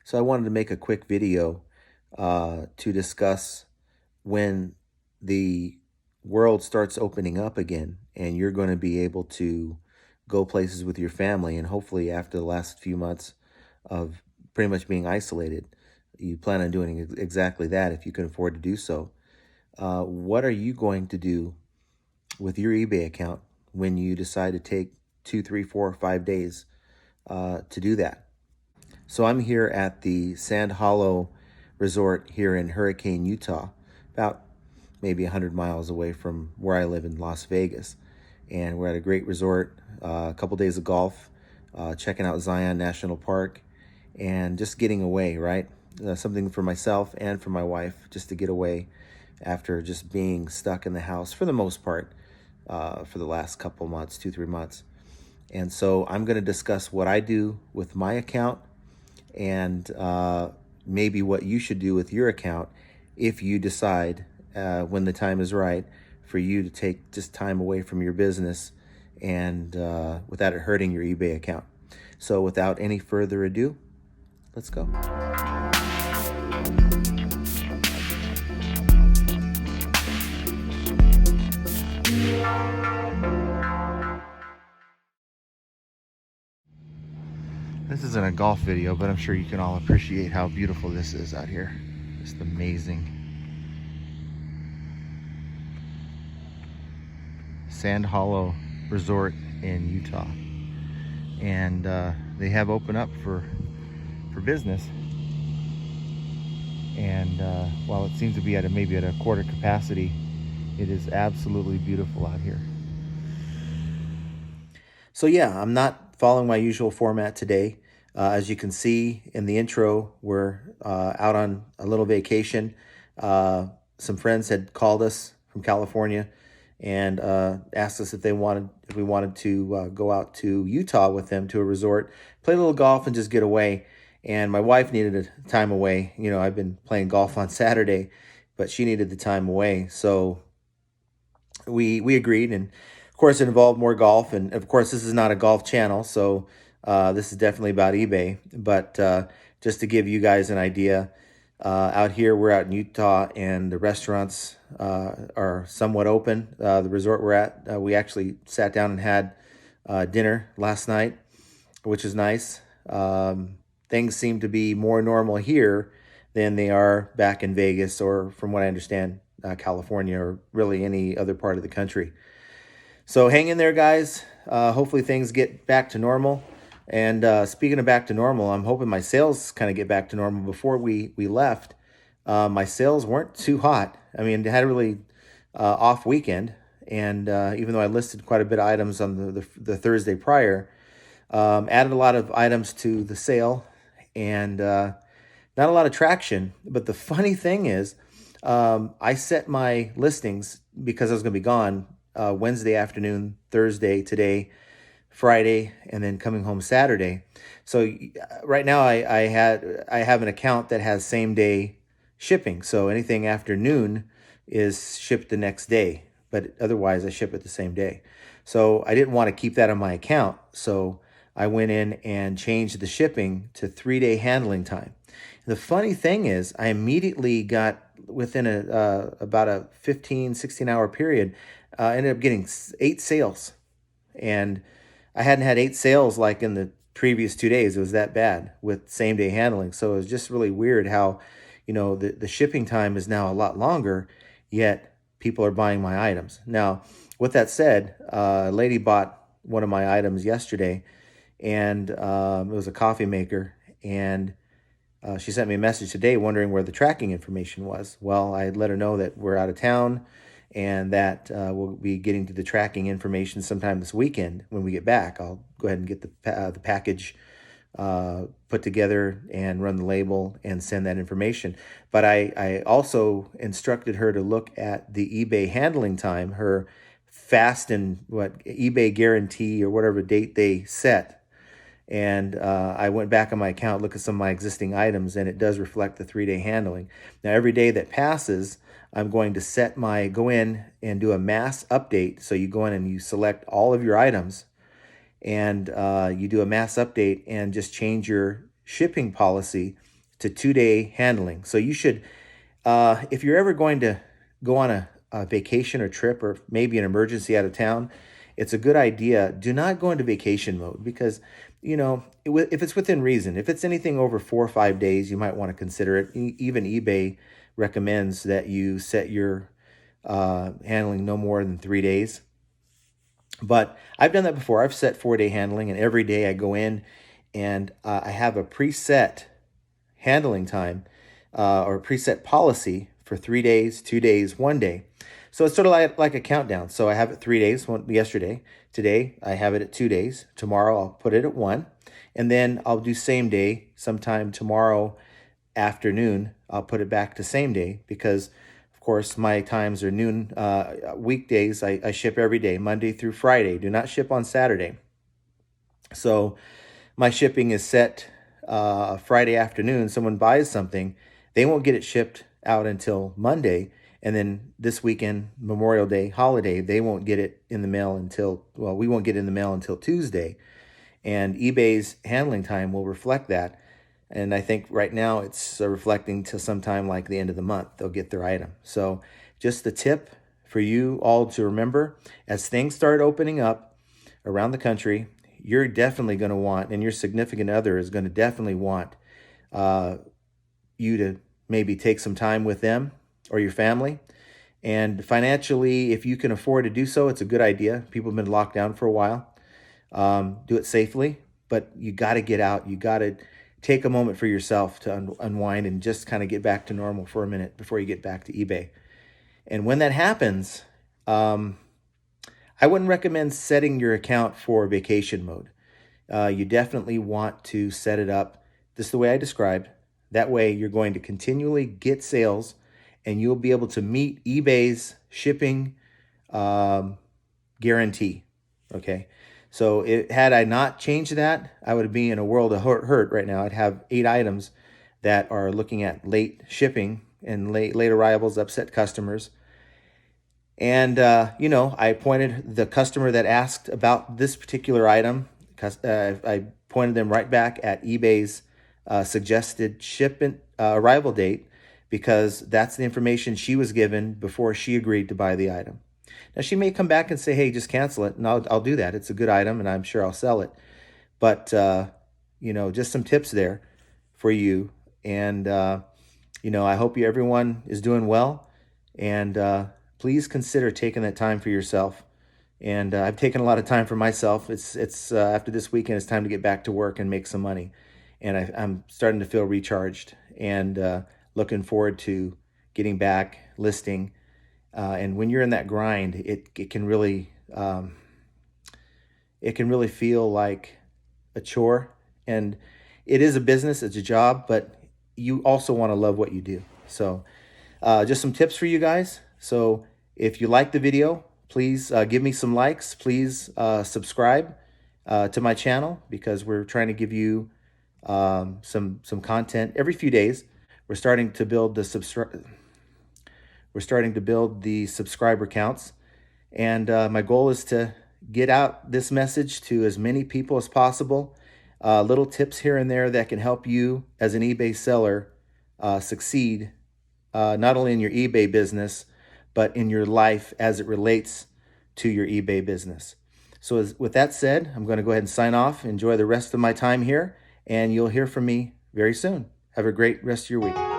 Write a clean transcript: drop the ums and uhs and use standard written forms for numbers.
So I wanted to make a quick video to discuss when the world starts opening up again and you're going to be able to go places with your family. And hopefully, after the last few months of pretty much being isolated, you plan on doing exactly that if you can afford to do so. What are you going to do with your eBay account when you decide to take 2, 3, 4, or 5 days to do that? So I'm here at the Sand Hollow Resort here in Hurricane, Utah, about maybe 100 miles away from where I live in Las Vegas. And we're at a great resort, a couple days of golf, checking out Zion National Park, and just getting away, right? Something for myself and for my wife, just to get away after just being stuck in the house for the most part for the last couple months, 2, 3 months. And so I'm going to discuss what I do with my account and maybe what you should do with your account if you decide when the time is right for you to take just time away from your business and without it hurting your eBay account. So without any further ado, let's go. This isn't a golf video, but I'm sure you can all appreciate how beautiful this is out here. Just amazing. Sand Hollow Resort in Utah. And they have opened up for business. And while it seems to be maybe at a quarter capacity, it is absolutely beautiful out here. So yeah, I'm not following my usual format today. As you can see in the intro, we're out on a little vacation. Some friends had called us from California and asked us if we wanted to go out to Utah with them to a resort, play a little golf, and just get away. And my wife needed a time away. You know, I've been playing golf on Saturday, but she needed the time away. So we agreed, and of course it involved more golf. And of course, this is not a golf channel, so this is definitely about eBay. But just to give you guys an idea, out here we're out in Utah, and the restaurants are somewhat open. The resort we're at, we actually sat down and had dinner last night, which is nice. Things seem to be more normal here than they are back in Vegas, or from what I understand, California, or really any other part of the country. So hang in there, guys. Hopefully things get back to normal. And speaking of back to normal, I'm hoping my sales kind of get back to normal. Before we left, my sales weren't too hot. I mean, I had a really off weekend. And even though I listed quite a bit of items on the Thursday prior, added a lot of items to the sale, and not a lot of traction. But the funny thing is, I set my listings because I was going to be gone Wednesday afternoon, Thursday, today, Friday, and then coming home Saturday. So right now I have an account that has same day shipping. So anything after noon is shipped the next day, but otherwise I ship it the same day. So I didn't want to keep that on my account. So I went in and changed the shipping to 3-day handling time. The funny thing is, I immediately got, within about a 15, 16-hour period, ended up getting 8 sales. And I hadn't had 8 sales like in the previous 2 days. It was that bad with same-day handling. So it was just really weird how, you know, the shipping time is now a lot longer, yet people are buying my items. Now, with that said, a lady bought one of my items yesterday, and it was a coffee maker, and she sent me a message today wondering where the tracking information was. Well, I let her know that we're out of town, and that we'll be getting to the tracking information sometime this weekend when we get back. I'll go ahead and get the package put together and run the label and send that information. But I also instructed her to look at the eBay handling time, her fast and eBay guarantee or whatever date they set. And I went back on my account, look at some of my existing items, and it does reflect the 3-day handling. Now, every day that passes, I'm going to go in and do a mass update. So you go in and you select all of your items, and you do a mass update and just change your shipping policy to 2-day handling. So you should, if you're ever going to go on a vacation or trip or maybe an emergency out of town, it's a good idea. Do not go into vacation mode because, if it's within reason, if it's anything over 4 or 5 days, you might want to consider it. Even eBay recommends that you set your handling no more than 3 days. But I've done that before. I've set 4-day handling, and every day I go in and I have a preset handling time or a preset policy for 3 days, 2 days, 1 day. So it's sort of like a countdown. So I have it 3 days, yesterday. Today I have it at 2 days. Tomorrow I'll put it at 1. And then I'll do same day sometime tomorrow afternoon. I'll put it back to same day because, of course, my times are noon. Weekdays I ship every day, Monday through Friday. Do not ship on Saturday. So my shipping is set Friday afternoon. Someone buys something, they won't get it shipped out until Monday. And then this weekend, Memorial Day holiday, they won't get it in the mail until, we won't get it in the mail until Tuesday. And eBay's handling time will reflect that. And I think right now it's reflecting to sometime like the end of the month, they'll get their item. So just the tip for you all to remember, as things start opening up around the country, you're definitely going to want, and your significant other is going to definitely want you to maybe take some time with them or your family. And financially, if you can afford to do so, it's a good idea. People have been locked down for a while. Do it safely, but you got to get out. You got to take a moment for yourself to unwind and just kind of get back to normal for a minute before you get back to eBay. And when that happens, I wouldn't recommend setting your account for vacation mode. You definitely want to set it up just the way I described. That way you're going to continually get sales and you'll be able to meet eBay's shipping guarantee. Okay. So had I not changed that, I would be in a world of hurt right now. I'd have 8 items that are looking at late shipping and late arrivals, upset customers. And, I pointed the customer that asked about this particular item. I pointed them right back at eBay's suggested shipment arrival date because that's the information she was given before she agreed to buy the item. Now, she may come back and say, hey, just cancel it, and I'll do that. It's a good item, and I'm sure I'll sell it. But, just some tips there for you. And, I hope everyone is doing well. And please consider taking that time for yourself. And I've taken a lot of time for myself. It's after this weekend, it's time to get back to work and make some money. And I'm starting to feel recharged and looking forward to getting back, listing. And when you're in that grind, it can really feel like a chore. And it is a business, it's a job, but you also want to love what you do. So just some tips for you guys. So if you like the video, please give me some likes. Please subscribe to my channel because we're trying to give you some content every few days. We're starting to build the subscriber counts, and my goal is to get out this message to as many people as possible. Little tips here and there that can help you as an eBay seller succeed, not only in your eBay business, but in your life as it relates to your eBay business. So with that said, I'm going to go ahead and sign off. Enjoy the rest of my time here, and you'll hear from me very soon. Have a great rest of your week.